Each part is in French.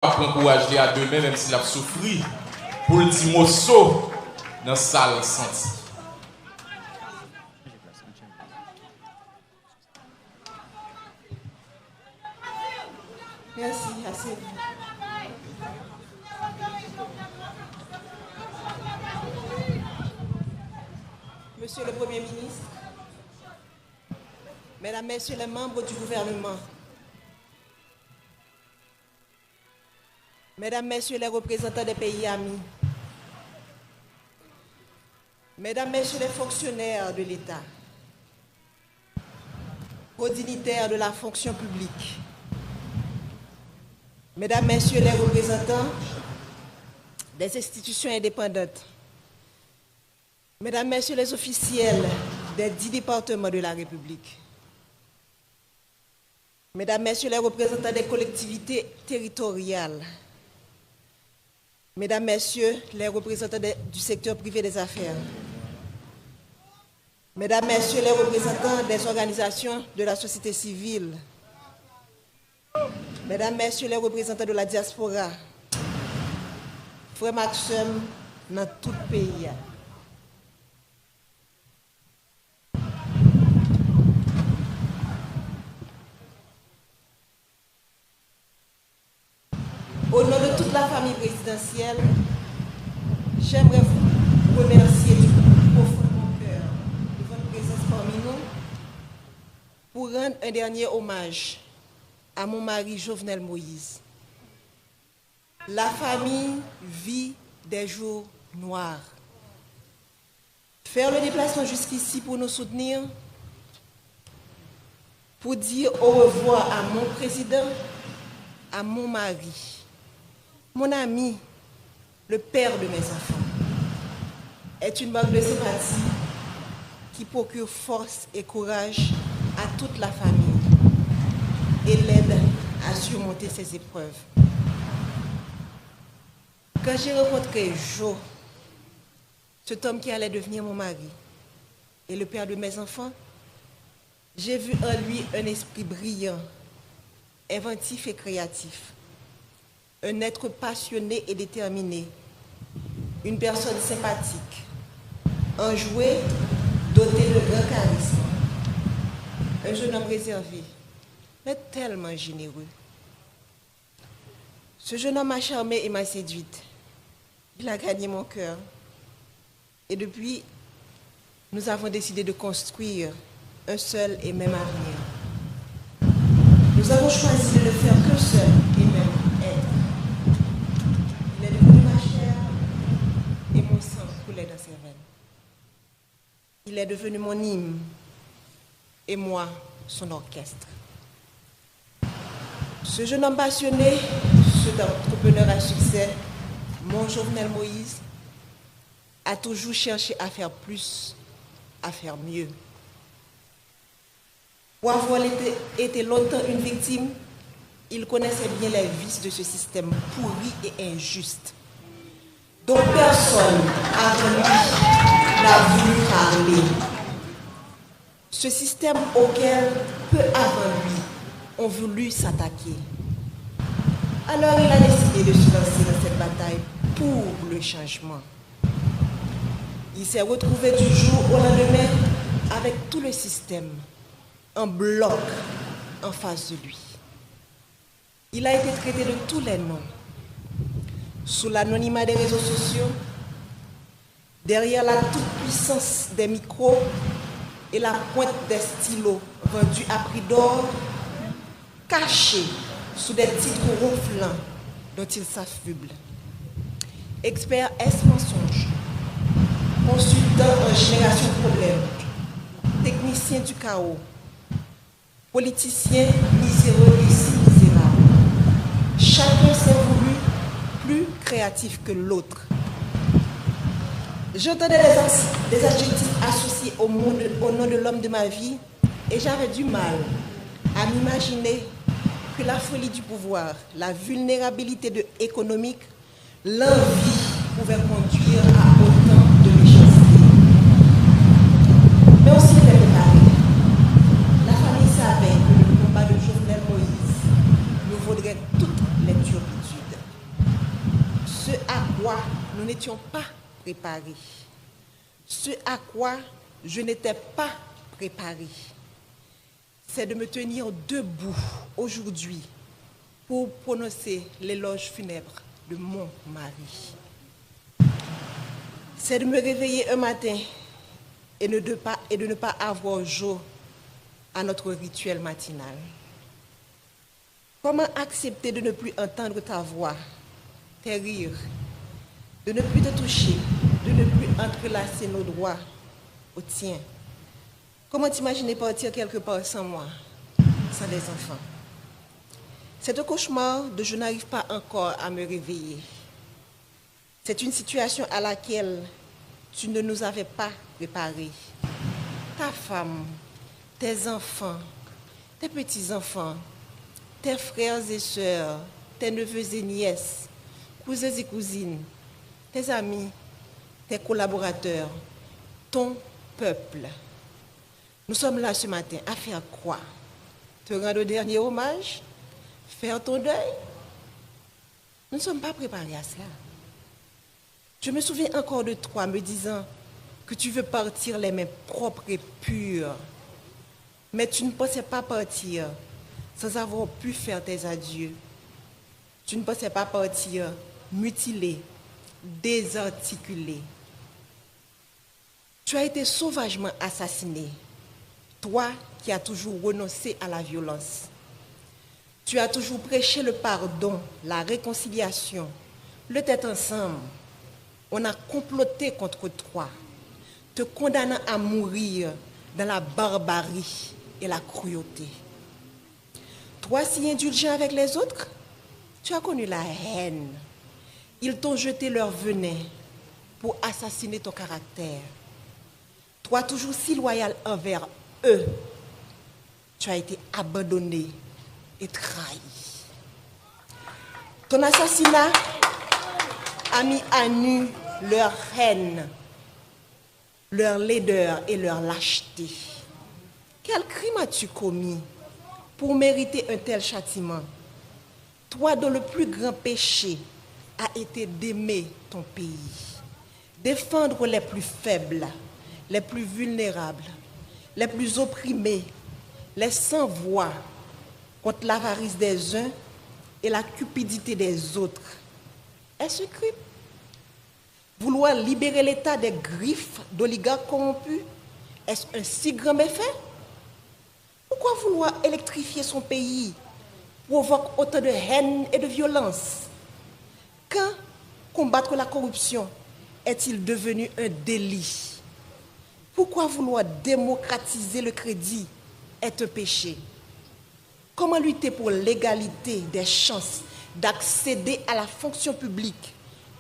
Prendre courage à demain, même s'il a souffert, pour le petit morceau dans la salle senti. Merci, assez. Monsieur le Premier ministre, Mesdames, Messieurs les membres du gouvernement, Mesdames, Messieurs les représentants des pays amis, Mesdames, Messieurs les fonctionnaires de l'État, hauts dignitaires de la fonction publique, Mesdames, Messieurs les représentants des institutions indépendantes, Mesdames, Messieurs les officiels des 10 départements de la République, Mesdames, Messieurs les représentants des collectivités territoriales, Mesdames, Messieurs les représentants du secteur privé des affaires, Mesdames, Messieurs les représentants des organisations de la société civile, Mesdames, Messieurs les représentants de la diaspora, frères Maxime dans tout le pays. Au nom de toute la famille présidentielle, j'aimerais vous remercier du profond de mon cœur de votre présence parmi nous pour rendre un dernier hommage à mon mari Jovenel Moïse. La famille vit des jours noirs. Faire le déplacement jusqu'ici pour nous soutenir, pour dire au revoir à mon président, à mon mari, mon ami, le père de mes enfants, est une marque de sympathie qui procure force et courage à toute la famille et l'aide à surmonter ces épreuves. Quand j'ai rencontré Jo, cet homme qui allait devenir mon mari et le père de mes enfants, j'ai vu en lui un esprit brillant, inventif et créatif. Un être passionné et déterminé, une personne sympathique, enjoué, doté de grand charisme, un jeune homme réservé, mais tellement généreux. Ce jeune homme m'a charmée et m'a séduite. Il a gagné mon cœur. Et depuis, nous avons décidé de construire un seul et même avenir. Nous avons choisi de ne faire qu'un seul et même être. Il est devenu ma chair et mon sang coulait dans ses veines. Il est devenu mon hymne et moi son orchestre. Ce jeune homme passionné, cet entrepreneur à succès, mon Jovenel Moïse, a toujours cherché à faire plus, à faire mieux. Pour avoir été longtemps une victime, il connaissait bien les vices de ce système pourri et injuste, dont personne avant lui n'a voulu parler. Ce système auquel peu avant lui ont voulu s'attaquer. Alors il a décidé de se lancer dans cette bataille pour le changement. Il s'est retrouvé du jour au lendemain avec tout le système en bloc en face de lui. Il a été traité de tous les noms, sous l'anonymat des réseaux sociaux, derrière la toute-puissance des micros et la pointe des stylos vendus à prix d'or, caché sous des titres ronflants dont il s'affuble. Expert S-mensonge, consultant en génération de problèmes, technicien du chaos, politicien miséreux et si misérable. Chacun s'est voulu plus créatif que l'autre. J'entendais des adjectifs associés au nom de l'homme de ma vie et j'avais du mal à m'imaginer que la folie du pouvoir, la vulnérabilité économique, l'envie pouvaient conduire à autant de méchanceté. Mais aussi était préparé. La famille savait que le combat de Jovenel Moïse nous vaudrait toutes les turpitudes. quoi nous n'étions pas préparés, ce à quoi je n'étais pas préparé, c'est de me tenir debout aujourd'hui pour prononcer l'éloge funèbre de mon mari. C'est de me réveiller un matin et de ne pas avoir jour à notre rituel matinal. Comment accepter de ne plus entendre ta voix, tes rires, de ne plus te toucher, de ne plus entrelacer nos doigts au tien? Comment t'imaginer partir quelque part sans moi, sans des enfants? C'est un cauchemar de je n'arrive pas encore à me réveiller. C'est une situation à laquelle tu ne nous avais pas préparés. Ta femme, tes enfants, tes petits-enfants, tes frères et sœurs, tes neveux et nièces, cousins et cousines, tes amis, tes collaborateurs, ton peuple. Nous sommes là ce matin à faire quoi? Te rendre au dernier hommage? Faire ton deuil? Nous ne sommes pas préparés à cela. Je me souviens encore de toi me disant que tu veux partir les mains propres et pures. Mais tu ne pensais pas partir sans avoir pu faire tes adieux. Tu ne pensais pas partir mutilé, désarticulé. Tu as été sauvagement assassiné, toi qui as toujours renoncé à la violence. Tu as toujours prêché le pardon, la réconciliation, le tête ensemble. On a comploté contre toi, te condamnant à mourir dans la barbarie et la cruauté. Toi, si indulgent avec les autres, tu as connu la haine. Ils t'ont jeté leur venin pour assassiner ton caractère. Toi, toujours si loyal envers eux, tu as été abandonné et trahi. Ton assassinat a mis à nu leur haine, leur laideur et leur lâcheté. Quel crime as-tu commis pour mériter un tel châtiment? Toi dont le plus grand péché a été d'aimer ton pays, défendre les plus faibles, les plus vulnérables, les plus opprimés, les sans-voix contre l'avarice des uns et la cupidité des autres. Est-ce un crime? Vouloir libérer l'État des griffes d'oligarques corrompus, est-ce un si grand méfait? Pourquoi vouloir électrifier son pays provoque autant de haine et de violence? Quand combattre la corruption est-il devenu un délit? Pourquoi vouloir démocratiser le crédit est un péché? Comment lutter pour l'égalité des chances d'accéder à la fonction publique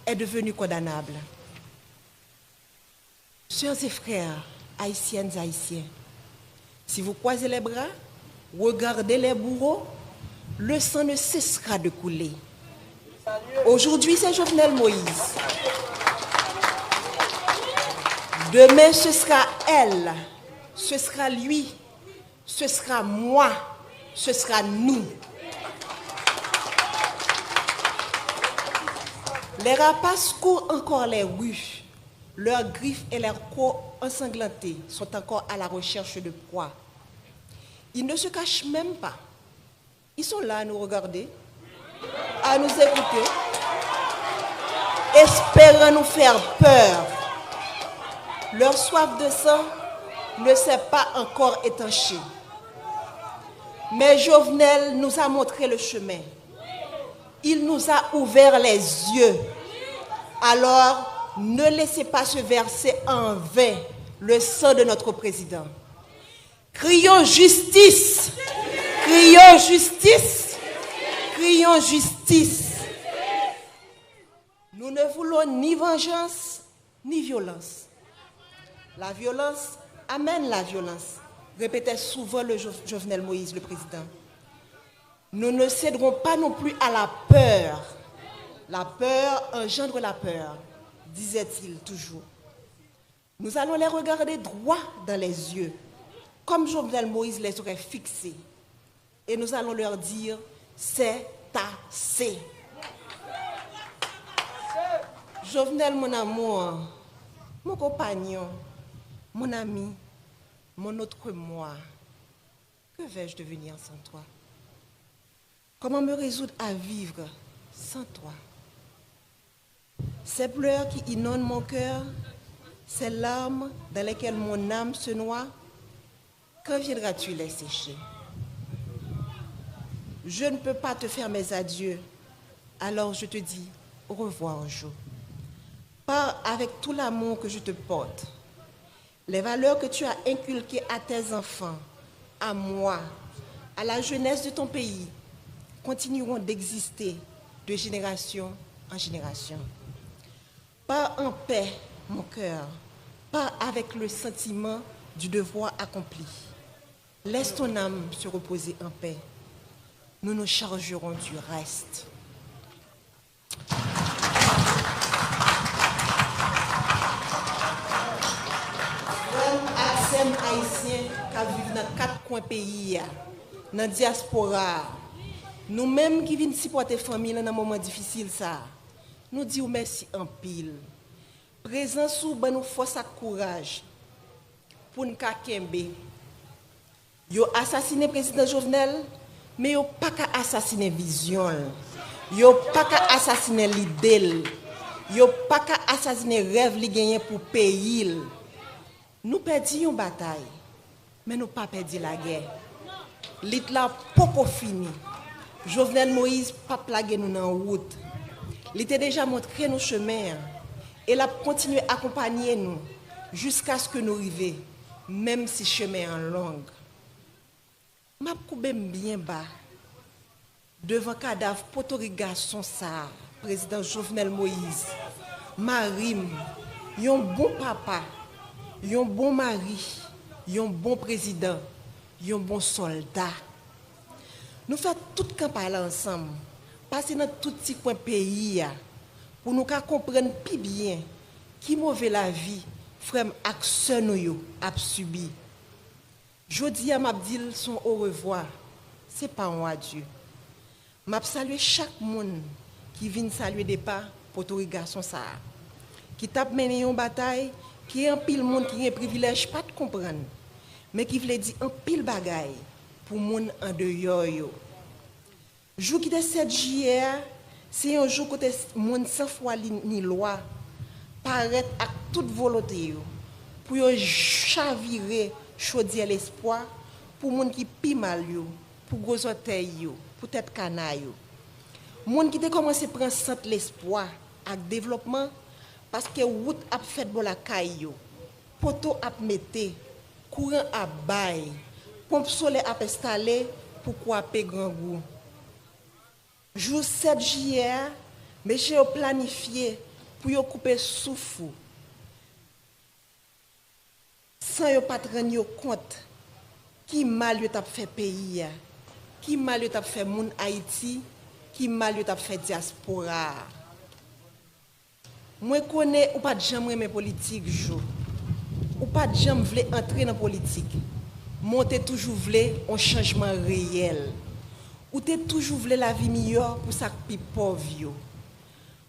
est devenu condamnable? Sœurs et frères, haïtiennes et haïtiens, si vous croisez les bras, regardez les bourreaux, le sang ne cessera de couler. Aujourd'hui, c'est Jovenel Moïse. Demain, ce sera elle, ce sera lui, ce sera moi, ce sera nous. Les rapaces courent encore les rues. Leurs griffes et leurs crocs ensanglantés sont encore à la recherche de proie. Ils ne se cachent même pas. Ils sont là à nous regarder, à nous écouter, espérant nous faire peur. Leur soif de sang ne s'est pas encore étanchée. Mais Jovenel nous a montré le chemin. Il nous a ouvert les yeux. Alors, ne laissez pas se verser en vain le sang de notre président. Crions justice! Crions justice! Crions justice! Nous ne voulons ni vengeance, ni violence. La violence amène la violence, répétait souvent le Jovenel Moïse, le président. Nous ne céderons pas non plus à la peur. La peur engendre la peur, disait-il toujours. Nous allons les regarder droit dans les yeux, comme Jovenel Moïse les aurait fixés. Et nous allons leur dire, c'est assez. Jovenel, mon amour, mon compagnon, mon ami, mon autre moi, que vais-je devenir sans toi? Comment me résoudre à vivre sans toi? Ces pleurs qui inondent mon cœur, ces larmes dans lesquelles mon âme se noie, quand viendras-tu les sécher? Je ne peux pas te faire mes adieux, alors je te dis au revoir, Jo. Pars avec tout l'amour que je te porte. Les valeurs que tu as inculquées à tes enfants, à moi, à la jeunesse de ton pays, continueront d'exister de génération en génération. Pars en paix, mon cœur, pars avec le sentiment du devoir accompli. Laisse ton âme se reposer en paix. Nous nous chargerons du reste. Accent haïtien qui vivent dans 4 coins pays, dans la diaspora, nous-mêmes qui venons supporter la famille dans un moment difficile, nous disons merci en pile. Présent sous nous force et courage pour nous kembe. Yo assassiné le président Jovenel, mais yo pas qu'à assassiner vision. Yo pas qu'à assassiner l'idée. Yo pas qu'à assassiner rêve li gagné pour pays. Nous perdons une bataille, mais nous pas perdu la guerre. Lit la poko fini. Jovenel Moïse pas plagué nous dans route. Il était déjà montré nos chemins et il a continué à accompagner nous jusqu'à ce que nous arrivions, même si le chemin est long. Je suis bien bas devant le cadavre potorigasson ça, président Jovenel Moïse. Marim, un bon papa, un bon mari, un bon président, un bon soldat. Nous faisons toute campagne ensemble, passer dans tout petit coin pays pour nous comprendre plus bien qui mauvais la vie, frère ak sœur nous a subi. Jodi a m'a dit son au revoir, c'est pas un adieu. M'a saluer chaque monde qui vient saluer des pas pour tout garçon ça. Qui tape mené une bataille, qui est un pile monde qui a un privilège pas de comprendre, mais qui veut dire un pile bagaille pour monde en dehors yo. Jour qui est 7 juillet, c'est un jour côté monde sans foi ni loi paraître à toute volonté yo pour yo chavirer chaudier l'espoir pour monde qui pi mal yo, pour gros orteil yo, pour tête canaille yo. Monde qui a commencé à prendre centre l'espoir avec développement parce que route a fait bon la caille yo, poteau a metté, courant a bail, pompe solaire a installé pour couper grand goût. Jour 7 juillet, monsieur a planifié pour yo couper souffle. Sans yo pas rendre compte qui mal yo t'a fait pays, qui mal yo t'a fait moun Haïti, qui mal yo t'a fait diaspora. Moi connais ou pas de jamais aimer politique jo. Ou pas de jamais vle entrer dans politique. Monter toujours vle un changement réel. Ou t'es toujours vle la vie meilleure pour ça pi pauvre yo.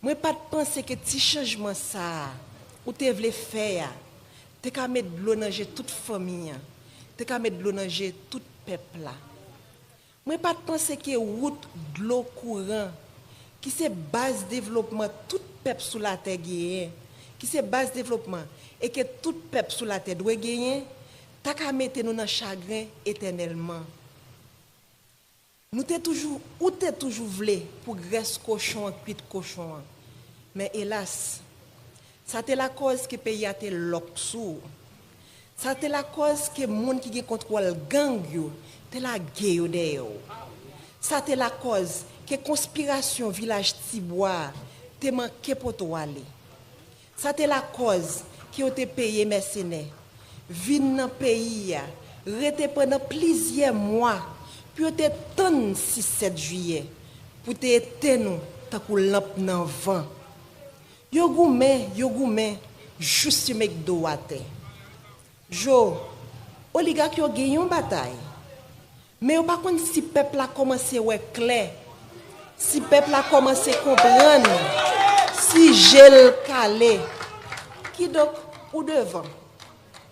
Moi pas de penser que petit changement ça ou t'es vle faire. T'es qu'à mettre de l'eau dans toute famille. T'es qu'à mettre de l'eau dans tout peuple là. Moi pas de penser que route de l'eau courant qui c'est base développement tout peuple sous la terre gagne, qui c'est base développement et que tout peuple sous la terre doit gagner, t'as qu'à mettre nous dans chagrin éternellement. Nous t'es toujours ou t'es toujours voulu pour graisse cochon, cuite cochon. Mais hélas, ça c'est la cause que le pays a été loxou. Ça c'est la cause que les gens qui contrôlent gang yo, c'est la guerre de. Ça c'est la cause que conspiration village Tibois te manqué pour toi aller. Ça c'est la cause qui ont été payé mercenaires. Vinn dans pays rete pendant plusieurs mois puis te ton 6-7 juillet pour te éteindre nous tant que lampe dans vent. Yo goumen juste mek do wate. Jo oligarque yo gagné une bataille. Mais yo pas connait si peuple a commencé ouais clair. Si peuple a commencé à comprendre, si j'ai calé, qui donc ou devant,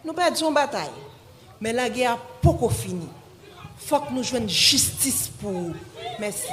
nous perdons bataille, mais la guerre n'a pas fini. Il faut que nous jouions justice pour. Merci.